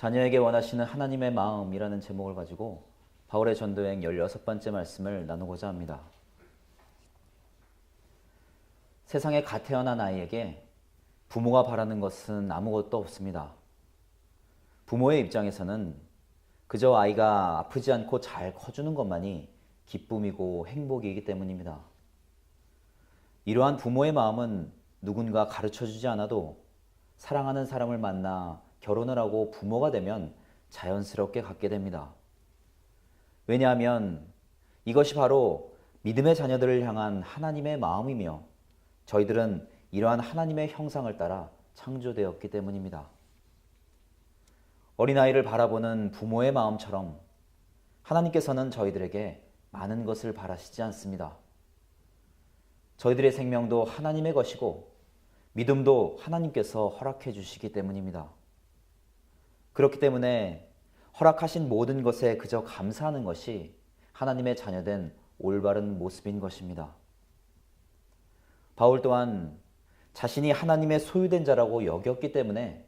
자녀에게 원하시는 하나님의 마음이라는 제목을 가지고 바울의 전도행 16번째 말씀을 나누고자 합니다. 세상에 갓 태어난 아이에게 부모가 바라는 것은 아무것도 없습니다. 부모의 입장에서는 그저 아이가 아프지 않고 잘 커주는 것만이 기쁨이고 행복이기 때문입니다. 이러한 부모의 마음은 누군가 가르쳐주지 않아도 사랑하는 사람을 만나 결혼을 하고 부모가 되면 자연스럽게 갖게 됩니다. 왜냐하면 이것이 바로 믿음의 자녀들을 향한 하나님의 마음이며 저희들은 이러한 하나님의 형상을 따라 창조되었기 때문입니다. 어린아이를 바라보는 부모의 마음처럼 하나님께서는 저희들에게 많은 것을 바라시지 않습니다. 저희들의 생명도 하나님의 것이고 믿음도 하나님께서 허락해 주시기 때문입니다. 그렇기 때문에 허락하신 모든 것에 그저 감사하는 것이 하나님의 자녀된 올바른 모습인 것입니다. 바울 또한 자신이 하나님의 소유된 자라고 여겼기 때문에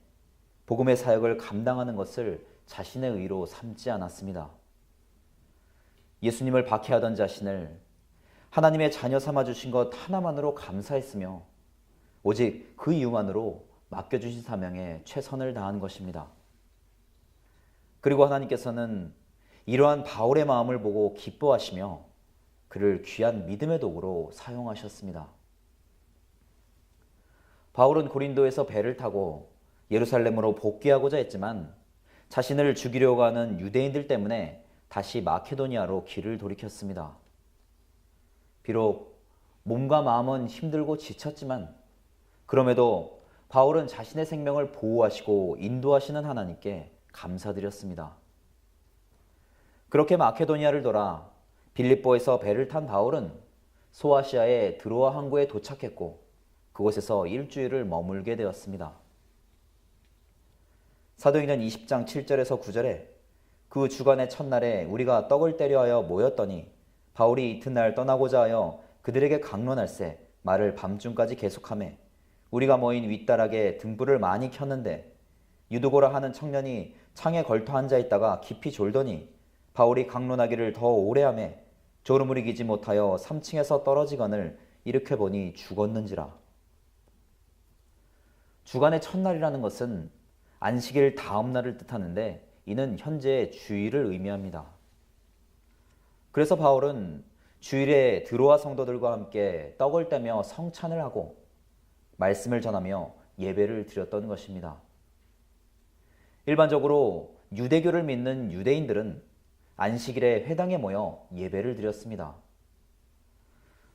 복음의 사역을 감당하는 것을 자신의 의로 삼지 않았습니다. 예수님을 박해하던 자신을 하나님의 자녀 삼아주신 것 하나만으로 감사했으며 오직 그 이유만으로 맡겨주신 사명에 최선을 다한 것입니다. 그리고 하나님께서는 이러한 바울의 마음을 보고 기뻐하시며 그를 귀한 믿음의 도구로 사용하셨습니다. 바울은 고린도에서 배를 타고 예루살렘으로 복귀하고자 했지만 자신을 죽이려고 하는 유대인들 때문에 다시 마케도니아로 길을 돌이켰습니다. 비록 몸과 마음은 힘들고 지쳤지만 그럼에도 바울은 자신의 생명을 보호하시고 인도하시는 하나님께 감사드렸습니다. 그렇게 마케도니아를 돌아 빌립보에서 배를 탄 바울은 소아시아의 드로아 항구에 도착했고 그곳에서 일주일을 머물게 되었습니다. 사도행전 20장 7절에서 9절에 그 주간의 첫날에 우리가 떡을 떼려 하여 모였더니 바울이 이튿날 떠나고자 하여 그들에게 강론할세 말을 밤중까지 계속하매 우리가 모인 윗다락에 등불을 많이 켰는데 유두고라 하는 청년이 창에 걸터 앉아 있다가 깊이 졸더니 바울이 강론하기를 더 오래 하매 졸음을 이기지 못하여 3층에서 떨어지거늘 일으켜 보니 죽었는지라. 주간의 첫날이라는 것은 안식일 다음 날을 뜻하는데 이는 현재의 주일을 의미합니다. 그래서 바울은 주일에 드로아 성도들과 함께 떡을 떼며 성찬을 하고 말씀을 전하며 예배를 드렸던 것입니다. 일반적으로 유대교를 믿는 유대인들은 안식일에 회당에 모여 예배를 드렸습니다.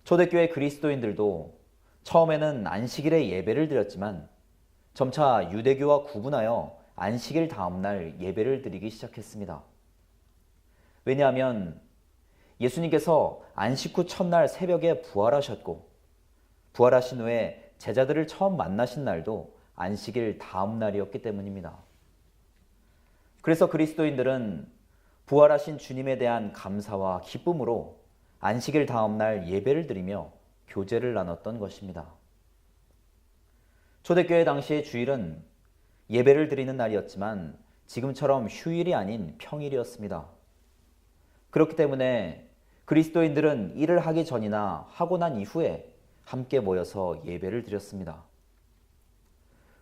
초대교회 그리스도인들도 처음에는 안식일에 예배를 드렸지만 점차 유대교와 구분하여 안식일 다음날 예배를 드리기 시작했습니다. 왜냐하면 예수님께서 안식 후 첫날 새벽에 부활하셨고 부활하신 후에 제자들을 처음 만나신 날도 안식일 다음 날이었기 때문입니다. 그래서 그리스도인들은 부활하신 주님에 대한 감사와 기쁨으로 안식일 다음 날 예배를 드리며 교제를 나눴던 것입니다. 초대교회 당시의 주일은 예배를 드리는 날이었지만 지금처럼 휴일이 아닌 평일이었습니다. 그렇기 때문에 그리스도인들은 일을 하기 전이나 하고 난 이후에 함께 모여서 예배를 드렸습니다.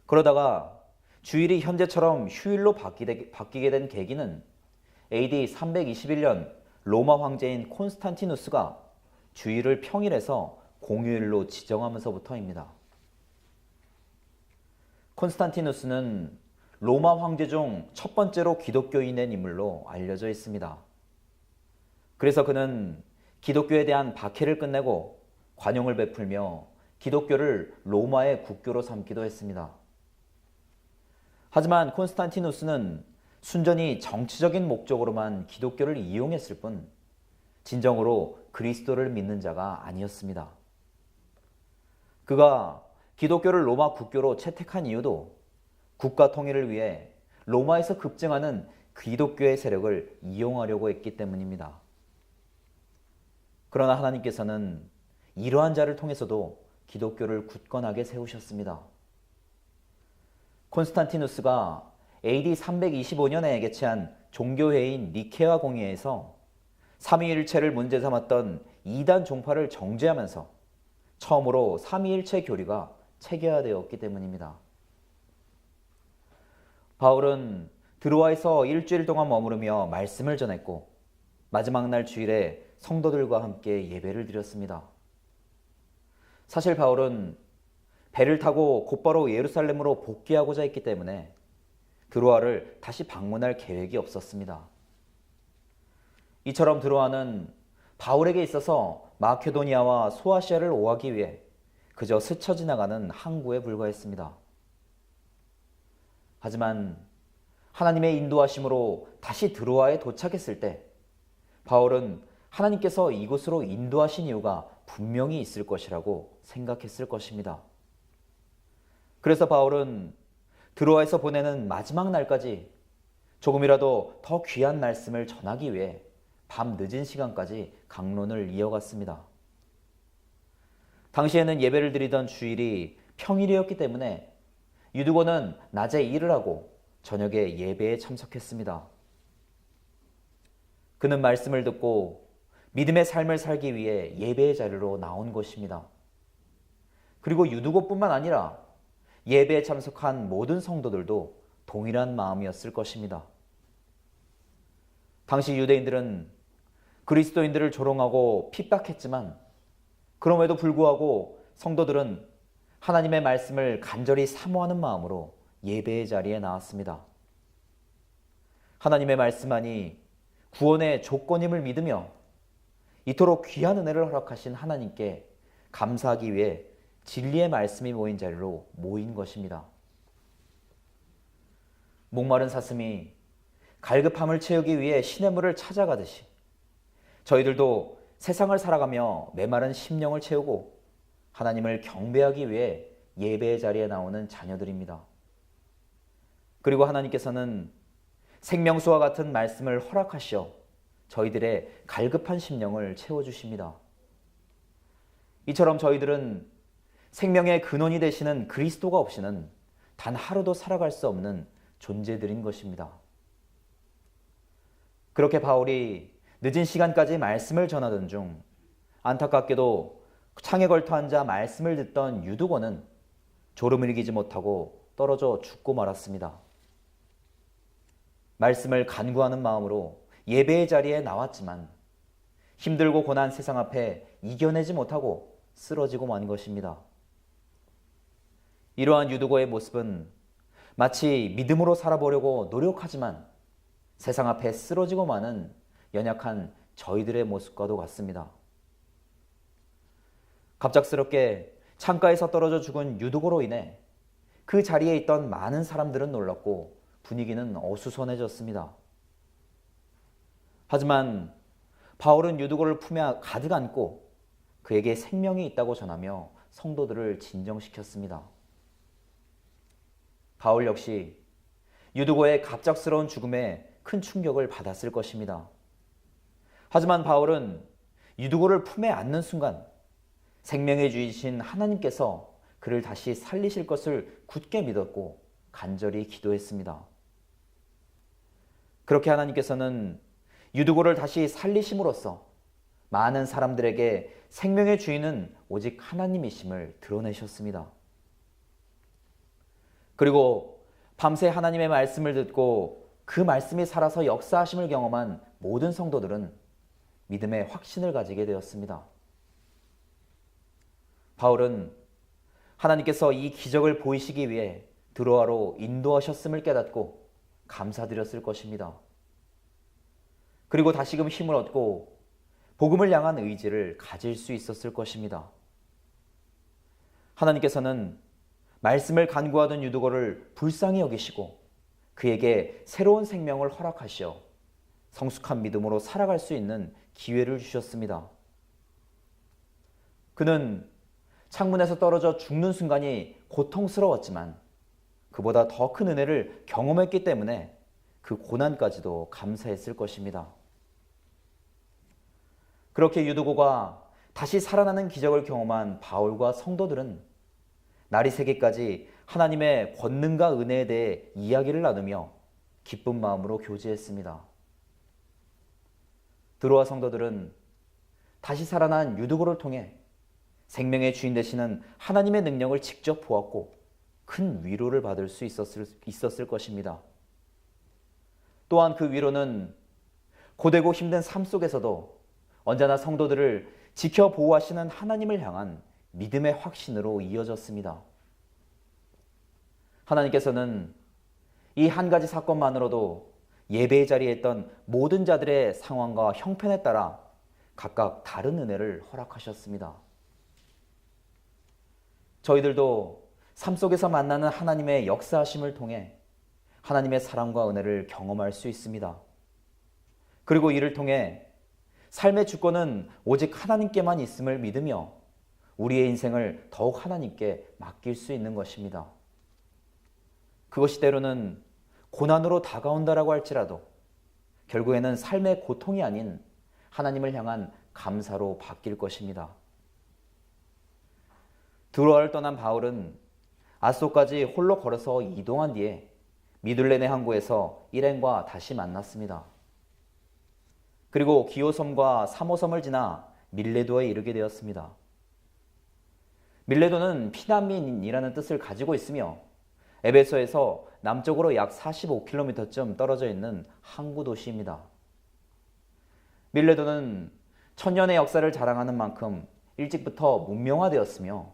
그러다가 주일이 현재처럼 휴일로 바뀌게 된 계기는 AD 321년 로마 황제인 콘스탄티누스가 주일을 평일에서 공휴일로 지정하면서부터입니다. 콘스탄티누스는 로마 황제 중 첫 번째로 기독교인이 된 인물로 알려져 있습니다. 그래서 그는 기독교에 대한 박해를 끝내고 관용을 베풀며 기독교를 로마의 국교로 삼기도 했습니다. 하지만 콘스탄티누스는 순전히 정치적인 목적으로만 기독교를 이용했을 뿐 진정으로 그리스도를 믿는 자가 아니었습니다. 그가 기독교를 로마 국교로 채택한 이유도 국가 통일을 위해 로마에서 급증하는 기독교의 세력을 이용하려고 했기 때문입니다. 그러나 하나님께서는 이러한 자를 통해서도 기독교를 굳건하게 세우셨습니다. 콘스탄티누스가 AD 325년에 개최한 종교회의인 니케아 공의회에서 삼위일체를 문제 삼았던 이단 종파를 정죄하면서 처음으로 삼위일체 교리가 체계화되었기 때문입니다. 바울은 드로아에서 일주일 동안 머무르며 말씀을 전했고 마지막 날 주일에 성도들과 함께 예배를 드렸습니다. 사실 바울은 배를 타고 곧바로 예루살렘으로 복귀하고자 했기 때문에 드로아를 다시 방문할 계획이 없었습니다. 이처럼 드로아는 바울에게 있어서 마케도니아와 소아시아를 오하기 위해 그저 스쳐 지나가는 항구에 불과했습니다. 하지만 하나님의 인도하심으로 다시 드로아에 도착했을 때 바울은 하나님께서 이곳으로 인도하신 이유가 분명히 있을 것이라고 생각했을 것입니다. 그래서 바울은 드로아에서 보내는 마지막 날까지 조금이라도 더 귀한 말씀을 전하기 위해 밤 늦은 시간까지 강론을 이어갔습니다. 당시에는 예배를 드리던 주일이 평일이었기 때문에 유두고는 낮에 일을 하고 저녁에 예배에 참석했습니다. 그는 말씀을 듣고 믿음의 삶을 살기 위해 예배의 자리로 나온 것입니다. 그리고 유두고뿐만 아니라 예배에 참석한 모든 성도들도 동일한 마음이었을 것입니다. 당시 유대인들은 그리스도인들을 조롱하고 핍박했지만 그럼에도 불구하고 성도들은 하나님의 말씀을 간절히 사모하는 마음으로 예배의 자리에 나왔습니다. 하나님의 말씀만이 구원의 조건임을 믿으며 이토록 귀한 은혜를 허락하신 하나님께 감사하기 위해 진리의 말씀이 모인 자리로 모인 것입니다. 목마른 사슴이 갈급함을 채우기 위해 시냇물을 찾아가듯이 저희들도 세상을 살아가며 메마른 심령을 채우고 하나님을 경배하기 위해 예배의 자리에 나오는 자녀들입니다. 그리고 하나님께서는 생명수와 같은 말씀을 허락하시어 저희들의 갈급한 심령을 채워주십니다. 이처럼 저희들은 생명의 근원이 되시는 그리스도가 없이는 단 하루도 살아갈 수 없는 존재들인 것입니다. 그렇게 바울이 늦은 시간까지 말씀을 전하던 중 안타깝게도 창에 걸터 앉아 말씀을 듣던 유두고는 졸음을 이기지 못하고 떨어져 죽고 말았습니다. 말씀을 간구하는 마음으로 예배의 자리에 나왔지만 힘들고 고난 세상 앞에 이겨내지 못하고 쓰러지고 만 것입니다. 이러한 유두고의 모습은 마치 믿음으로 살아보려고 노력하지만 세상 앞에 쓰러지고 마는 연약한 저희들의 모습과도 같습니다. 갑작스럽게 창가에서 떨어져 죽은 유두고로 인해 그 자리에 있던 많은 사람들은 놀랐고 분위기는 어수선해졌습니다. 하지만 바울은 유두고를 품에 가득 안고 그에게 생명이 있다고 전하며 성도들을 진정시켰습니다. 바울 역시 유두고의 갑작스러운 죽음에 큰 충격을 받았을 것입니다. 하지만 바울은 유두고를 품에 안는 순간 생명의 주이신 하나님께서 그를 다시 살리실 것을 굳게 믿었고 간절히 기도했습니다. 그렇게 하나님께서는 유두고를 다시 살리심으로써 많은 사람들에게 생명의 주인은 오직 하나님이심을 드러내셨습니다. 그리고 밤새 하나님의 말씀을 듣고 그 말씀이 살아서 역사하심을 경험한 모든 성도들은 믿음의 확신을 가지게 되었습니다. 바울은 하나님께서 이 기적을 보이시기 위해 드로아로 인도하셨음을 깨닫고 감사드렸을 것입니다. 그리고 다시금 힘을 얻고 복음을 향한 의지를 가질 수 있었을 것입니다. 하나님께서는 말씀을 간구하던 유두고를 불쌍히 여기시고 그에게 새로운 생명을 허락하시어 성숙한 믿음으로 살아갈 수 있는 기회를 주셨습니다. 그는 창문에서 떨어져 죽는 순간이 고통스러웠지만 그보다 더 큰 은혜를 경험했기 때문에 그 고난까지도 감사했을 것입니다. 그렇게 유두고가 다시 살아나는 기적을 경험한 바울과 성도들은 날이 새기까지 하나님의 권능과 은혜에 대해 이야기를 나누며 기쁜 마음으로 교제했습니다. 드로아 성도들은 다시 살아난 유두고를 통해 생명의 주인 되시는 하나님의 능력을 직접 보았고 큰 위로를 받을 수 있었을 것입니다. 또한 그 위로는 고되고 힘든 삶 속에서도 언제나 성도들을 지켜 보호하시는 하나님을 향한 믿음의 확신으로 이어졌습니다. 하나님께서는 이 한 가지 사건만으로도 예배의 자리에 있던 모든 자들의 상황과 형편에 따라 각각 다른 은혜를 허락하셨습니다. 저희들도 삶 속에서 만나는 하나님의 역사하심을 통해 하나님의 사랑과 은혜를 경험할 수 있습니다. 그리고 이를 통해 삶의 주권은 오직 하나님께만 있음을 믿으며 우리의 인생을 더욱 하나님께 맡길 수 있는 것입니다. 그것이 때로는 고난으로 다가온다라고 할지라도 결국에는 삶의 고통이 아닌 하나님을 향한 감사로 바뀔 것입니다. 드로아를 떠난 바울은 아소까지 홀로 걸어서 이동한 뒤에 미둘레네 항구에서 일행과 다시 만났습니다. 그리고 기호섬과 사모섬을 지나 밀레도에 이르게 되었습니다. 밀레도는 피난민이라는 뜻을 가지고 있으며 에베소에서 남쪽으로 약 45km쯤 떨어져 있는 항구 도시입니다. 밀레도는 천년의 역사를 자랑하는 만큼 일찍부터 문명화되었으며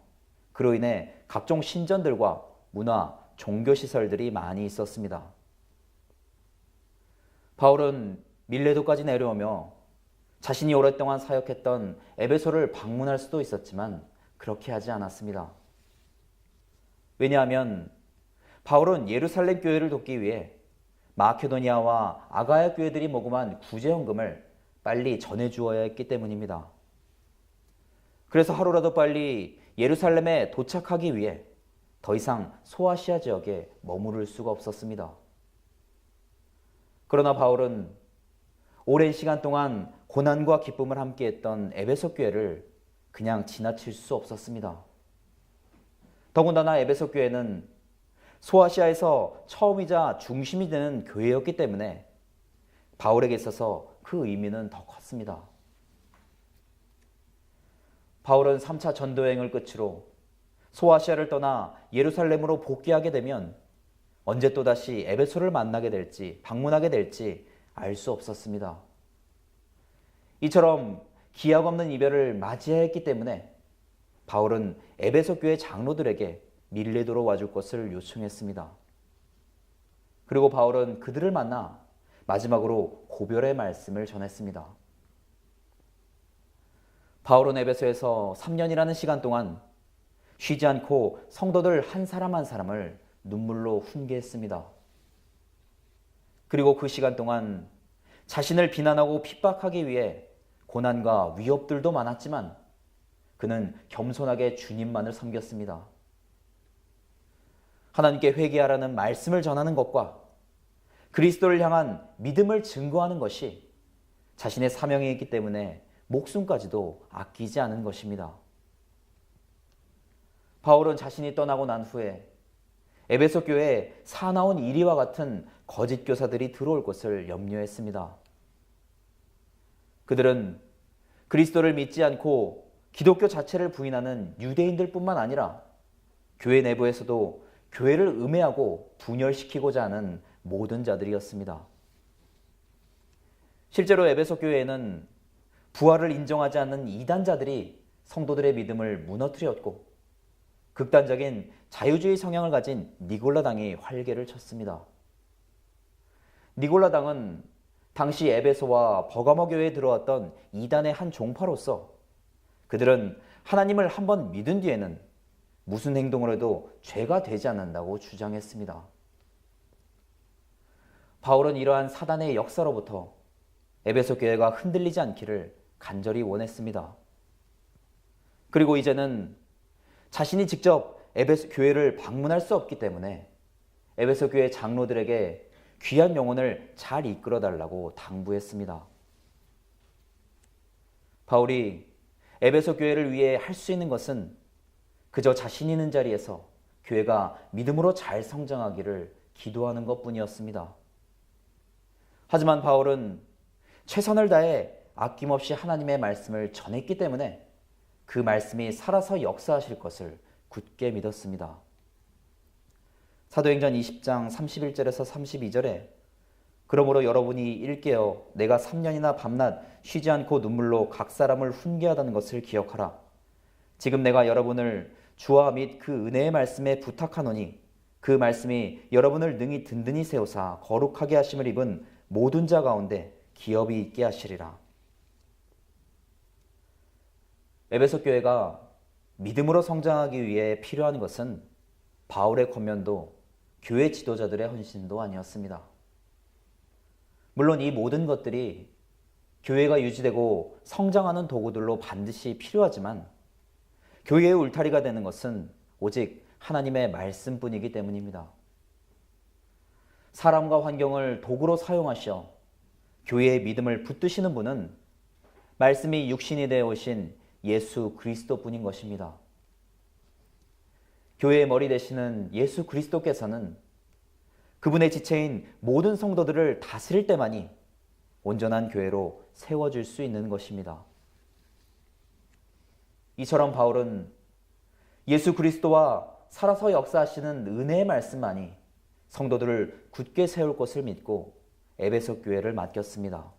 그로 인해 각종 신전들과 문화, 종교시설들이 많이 있었습니다. 바울은 밀레도까지 내려오며 자신이 오랫동안 사역했던 에베소를 방문할 수도 있었지만 그렇게 하지 않았습니다. 왜냐하면 바울은 예루살렘 교회를 돕기 위해 마케도니아와 아가야 교회들이 모금한 구제헌금을 빨리 전해주어야 했기 때문입니다. 그래서 하루라도 빨리 예루살렘에 도착하기 위해 더 이상 소아시아 지역에 머무를 수가 없었습니다. 그러나 바울은 오랜 시간 동안 고난과 기쁨을 함께했던 에베소 교회를 그냥 지나칠 수 없었습니다. 더군다나 에베소 교회는 소아시아에서 처음이자 중심이 되는 교회였기 때문에 바울에게 있어서 그 의미는 더 컸습니다. 바울은 3차 전도여행을 끝으로 소아시아를 떠나 예루살렘으로 복귀하게 되면 언제 또다시 에베소를 만나게 될지 방문하게 될지 알 수 없었습니다. 이처럼 기약 없는 이별을 맞이해야 했기 때문에 바울은 에베소 교회 장로들에게 밀레도로 와줄 것을 요청했습니다. 그리고 바울은 그들을 만나 마지막으로 고별의 말씀을 전했습니다. 바울은 에베소에서 3년이라는 시간 동안 쉬지 않고 성도들 한 사람 한 사람을 눈물로 훈계했습니다. 그리고 그 시간 동안 자신을 비난하고 핍박하기 위해 고난과 위협들도 많았지만 그는 겸손하게 주님만을 섬겼습니다. 하나님께 회개하라는 말씀을 전하는 것과 그리스도를 향한 믿음을 증거하는 것이 자신의 사명이기 때문에 목숨까지도 아끼지 않은 것입니다. 바울은 자신이 떠나고 난 후에 에베소 교회에 사나운 이리와 같은 거짓 교사들이 들어올 것을 염려했습니다. 그들은 그리스도를 믿지 않고 기독교 자체를 부인하는 유대인들뿐만 아니라 교회 내부에서도 교회를 음해하고 분열시키고자 하는 모든 자들이었습니다. 실제로 에베소 교회에는 부활을 인정하지 않는 이단자들이 성도들의 믿음을 무너뜨렸고 극단적인 자유주의 성향을 가진 니골라당이 활개를 쳤습니다. 니골라당은 당시 에베소와 버가모 교회에 들어왔던 이단의 한 종파로서 그들은 하나님을 한번 믿은 뒤에는 무슨 행동을 해도 죄가 되지 않는다고 주장했습니다. 바울은 이러한 사단의 역사로부터 에베소 교회가 흔들리지 않기를 간절히 원했습니다. 그리고 이제는 자신이 직접 에베소 교회를 방문할 수 없기 때문에 에베소 교회 장로들에게 귀한 영혼을 잘 이끌어 달라고 당부했습니다. 바울이 에베소 교회를 위해 할 수 있는 것은 그저 자신 있는 자리에서 교회가 믿음으로 잘 성장하기를 기도하는 것뿐이었습니다. 하지만 바울은 최선을 다해 아낌없이 하나님의 말씀을 전했기 때문에 그 말씀이 살아서 역사하실 것을 굳게 믿었습니다. 사도행전 20장 31절에서 32절에 그러므로 여러분이 일깨어 내가 3년이나 밤낮 쉬지 않고 눈물로 각 사람을 훈계하다는 것을 기억하라. 지금 내가 여러분을 주와 및 그 은혜의 말씀에 부탁하노니 그 말씀이 여러분을 능히 든든히 세우사 거룩하게 하심을 입은 모든 자 가운데 기업이 있게 하시리라. 에베소 교회가 믿음으로 성장하기 위해 필요한 것은 바울의 권면도 교회 지도자들의 헌신도 아니었습니다. 물론 이 모든 것들이 교회가 유지되고 성장하는 도구들로 반드시 필요하지만 교회의 울타리가 되는 것은 오직 하나님의 말씀뿐이기 때문입니다. 사람과 환경을 도구로 사용하셔 교회의 믿음을 붙드시는 분은 말씀이 육신이 되어 오신 예수 그리스도뿐인 것입니다. 교회의 머리 되시는 예수 그리스도께서는 그분의 지체인 모든 성도들을 다스릴 때만이 온전한 교회로 세워질 수 있는 것입니다. 이처럼 바울은 예수 그리스도와 살아서 역사하시는 은혜의 말씀만이 성도들을 굳게 세울 것을 믿고 에베소 교회를 맡겼습니다.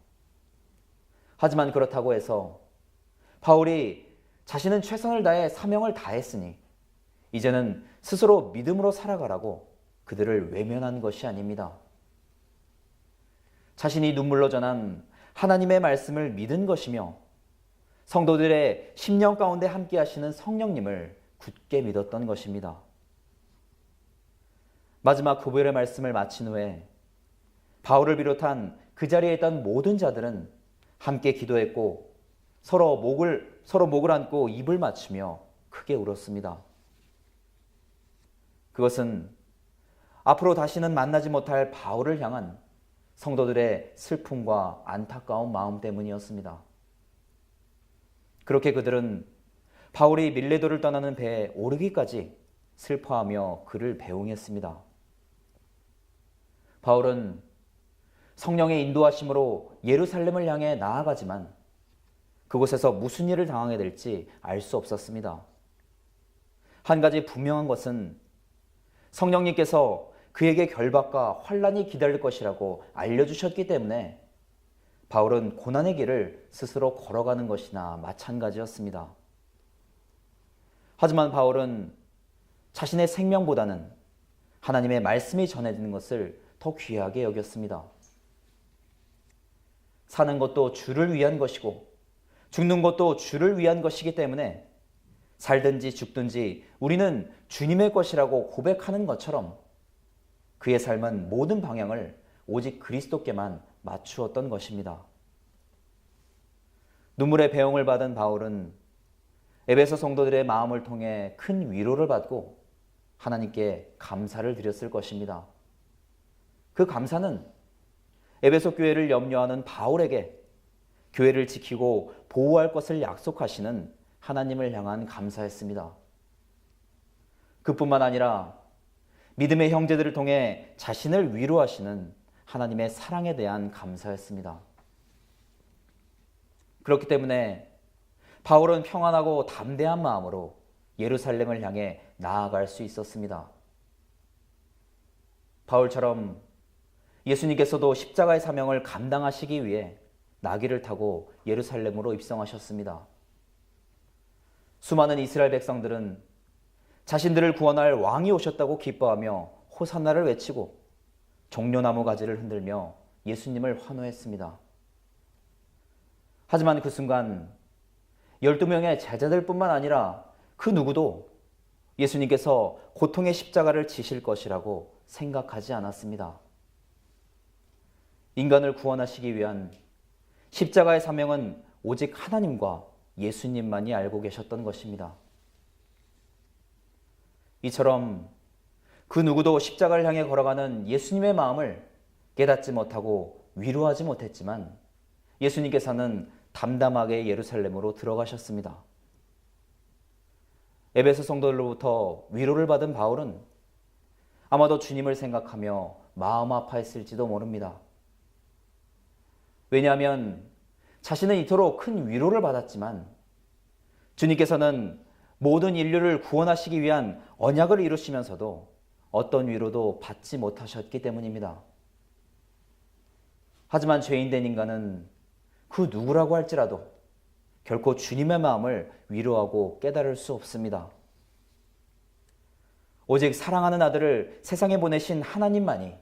하지만 그렇다고 해서 바울이 자신은 최선을 다해 사명을 다했으니 이제는 스스로 믿음으로 살아가라고 그들을 외면한 것이 아닙니다. 자신이 눈물로 전한 하나님의 말씀을 믿은 것이며 성도들의 심령 가운데 함께 하시는 성령님을 굳게 믿었던 것입니다. 마지막 고별의 말씀을 마친 후에 바울을 비롯한 그 자리에 있던 모든 자들은 함께 기도했고 서로 목을 안고 입을 맞추며 크게 울었습니다. 그것은 앞으로 다시는 만나지 못할 바울을 향한 성도들의 슬픔과 안타까운 마음 때문이었습니다. 그렇게 그들은 바울이 밀레도를 떠나는 배에 오르기까지 슬퍼하며 그를 배웅했습니다. 바울은 성령의 인도하심으로 예루살렘을 향해 나아가지만 그곳에서 무슨 일을 당하게 될지 알 수 없었습니다. 한 가지 분명한 것은 성령님께서 그에게 결박과 환난이 기다릴 것이라고 알려주셨기 때문에 바울은 고난의 길을 스스로 걸어가는 것이나 마찬가지였습니다. 하지만 바울은 자신의 생명보다는 하나님의 말씀이 전해지는 것을 더 귀하게 여겼습니다. 사는 것도 주를 위한 것이고 죽는 것도 주를 위한 것이기 때문에 살든지 죽든지 우리는 주님의 것이라고 고백하는 것처럼 그의 삶은 모든 방향을 오직 그리스도께만 맞추었던 것입니다. 눈물의 배웅을 받은 바울은 에베소 성도들의 마음을 통해 큰 위로를 받고 하나님께 감사를 드렸을 것입니다. 그 감사는 에베소 교회를 염려하는 바울에게 교회를 지키고 보호할 것을 약속하시는 하나님을 향한 감사였습니다. 그뿐만 아니라 믿음의 형제들을 통해 자신을 위로하시는 하나님의 사랑에 대한 감사였습니다. 그렇기 때문에 바울은 평안하고 담대한 마음으로 예루살렘을 향해 나아갈 수 있었습니다. 바울처럼 예수님께서도 십자가의 사명을 감당하시기 위해 나귀를 타고 예루살렘으로 입성하셨습니다. 수많은 이스라엘 백성들은 자신들을 구원할 왕이 오셨다고 기뻐하며 호산나를 외치고 종려나무 가지를 흔들며 예수님을 환호했습니다. 하지만 그 순간 12명의 제자들뿐만 아니라 그 누구도 예수님께서 고통의 십자가를 지실 것이라고 생각하지 않았습니다. 인간을 구원하시기 위한 십자가의 사명은 오직 하나님과 예수님만이 알고 계셨던 것입니다. 이처럼 그 누구도 십자가를 향해 걸어가는 예수님의 마음을 깨닫지 못하고 위로하지 못했지만 예수님께서는 담담하게 예루살렘으로 들어가셨습니다. 에베소 성도들로부터 위로를 받은 바울은 아마도 주님을 생각하며 마음 아파했을지도 모릅니다. 왜냐하면 자신은 이토록 큰 위로를 받았지만 주님께서는 모든 인류를 구원하시기 위한 언약을 이루시면서도 어떤 위로도 받지 못하셨기 때문입니다. 하지만 죄인된 인간은 그 누구라고 할지라도 결코 주님의 마음을 위로하고 깨달을 수 없습니다. 오직 사랑하는 아들을 세상에 보내신 하나님만이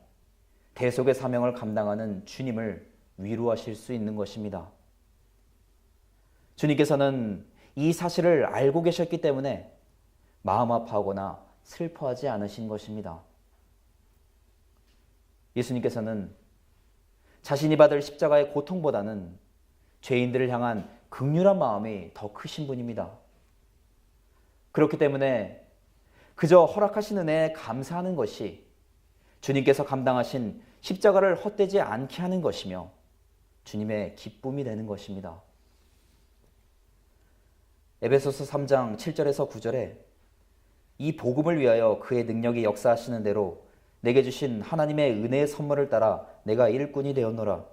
대속의 사명을 감당하는 주님을 위로하실 수 있는 것입니다. 주님께서는 이 사실을 알고 계셨기 때문에 마음 아파하거나 슬퍼하지 않으신 것입니다. 예수님께서는 자신이 받을 십자가의 고통보다는 죄인들을 향한 긍휼한 마음이 더 크신 분입니다. 그렇기 때문에 그저 허락하신 은혜에 감사하는 것이 주님께서 감당하신 십자가를 헛되지 않게 하는 것이며 주님의 기쁨이 되는 것입니다. 에베소서 3장 7절에서 9절에 이 복음을 위하여 그의 능력이 역사하시는 대로 내게 주신 하나님의 은혜의 선물을 따라 내가 일꾼이 되었노라.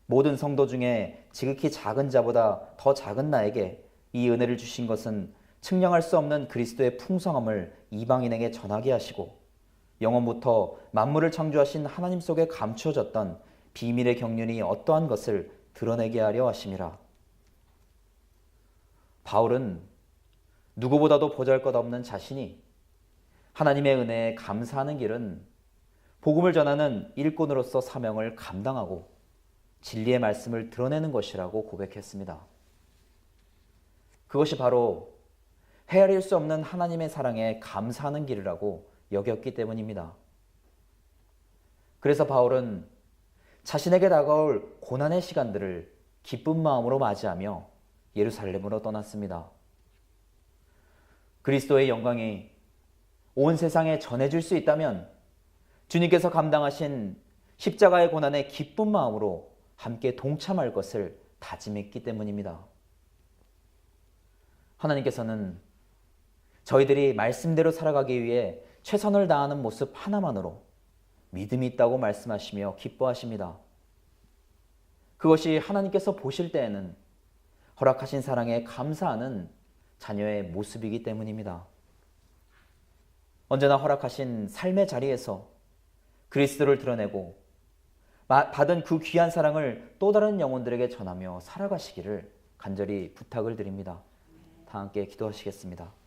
모든 성도 중에 지극히 작은 자보다 더 작은 나에게 이 은혜를 주신 것은 측량할 수 없는 그리스도의 풍성함을 이방인에게 전하게 하시고 영원부터 만물을 창조하신 하나님 속에 감추어졌던 비밀의 경륜이 어떠한 것을 드러내게 하려 하심이라. 바울은 누구보다도 보잘것없는 자신이 하나님의 은혜에 감사하는 길은 복음을 전하는 일꾼으로서 사명을 감당하고 진리의 말씀을 드러내는 것이라고 고백했습니다. 그것이 바로 헤아릴 수 없는 하나님의 사랑에 감사하는 길이라고 여겼기 때문입니다. 그래서 바울은 자신에게 다가올 고난의 시간들을 기쁜 마음으로 맞이하며 예루살렘으로 떠났습니다. 그리스도의 영광이 온 세상에 전해질 수 있다면 주님께서 감당하신 십자가의 고난에 기쁜 마음으로 함께 동참할 것을 다짐했기 때문입니다. 하나님께서는 저희들이 말씀대로 살아가기 위해 최선을 다하는 모습 하나만으로 믿음이 있다고 말씀하시며 기뻐하십니다. 그것이 하나님께서 보실 때에는 허락하신 사랑에 감사하는 자녀의 모습이기 때문입니다. 언제나 허락하신 삶의 자리에서 그리스도를 드러내고 받은 그 귀한 사랑을 또 다른 영혼들에게 전하며 살아가시기를 간절히 부탁을 드립니다. 다 함께 기도하시겠습니다.